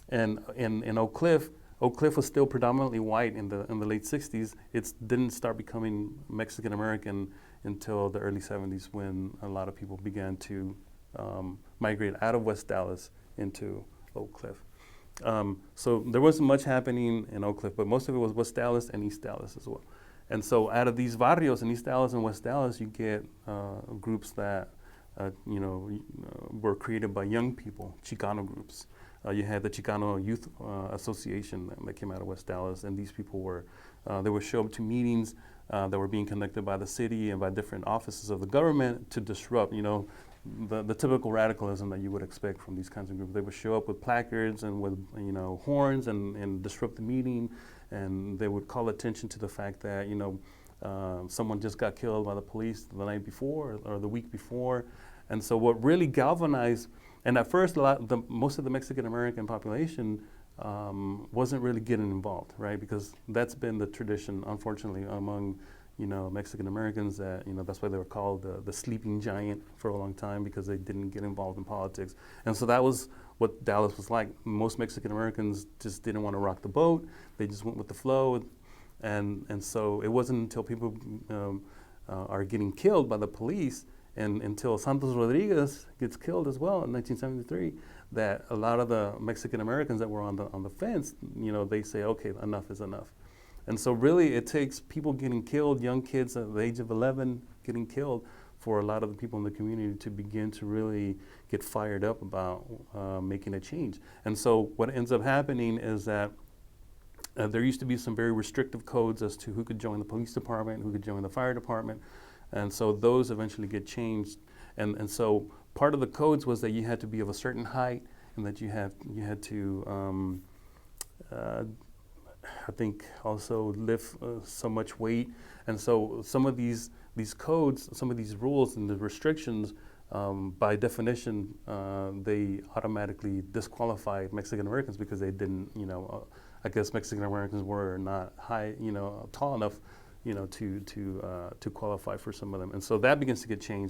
And in Oak Cliff was still predominantly white in the late 60s. It didn't start becoming Mexican American until the early 70s, when a lot of people began to migrate out of West Dallas into Oak Cliff. So there wasn't much happening in Oak Cliff, but most of it was West Dallas and East Dallas as well. And so out of these barrios in East Dallas and West Dallas, you get groups that were created by young people, Chicano groups. You had the Chicano Youth Association that came out of West Dallas, and these people they would show up to meetings that were being conducted by the city and by different offices of the government to disrupt, the typical radicalism that you would expect from these kinds of groups. They would show up with placards and with horns and disrupt the meeting, and they would call attention to the fact that someone just got killed by the police the night before or the week before. And so what really galvanized, and at first most of the Mexican American population wasn't really getting involved, right? Because that's been the tradition, unfortunately, among Mexican Americans, that that's why they were called the sleeping giant for a long time, because they didn't get involved in politics. And so that was what Dallas was like. Most Mexican Americans just didn't want to rock the boat. They just went with the flow. And so it wasn't until people are getting killed by the police, and until Santos Rodriguez gets killed as well in 1973, that a lot of the Mexican Americans that were on the fence, they say, okay, enough is enough. And so really it takes people getting killed, young kids at the age of 11 getting killed, for a lot of the people in the community to begin to really get fired up about making a change. And so what ends up happening is that there used to be some very restrictive codes as to who could join the police department, who could join the fire department. And so those eventually get changed. And so part of the codes was that you had to be of a certain height, and that you had to I think also lift so much weight. And so some of these codes, some of these rules and the restrictions, by definition, they automatically disqualified Mexican Americans, because they didn't, I guess Mexican Americans were not tall enough, to qualify for some of them. And so that begins to get changed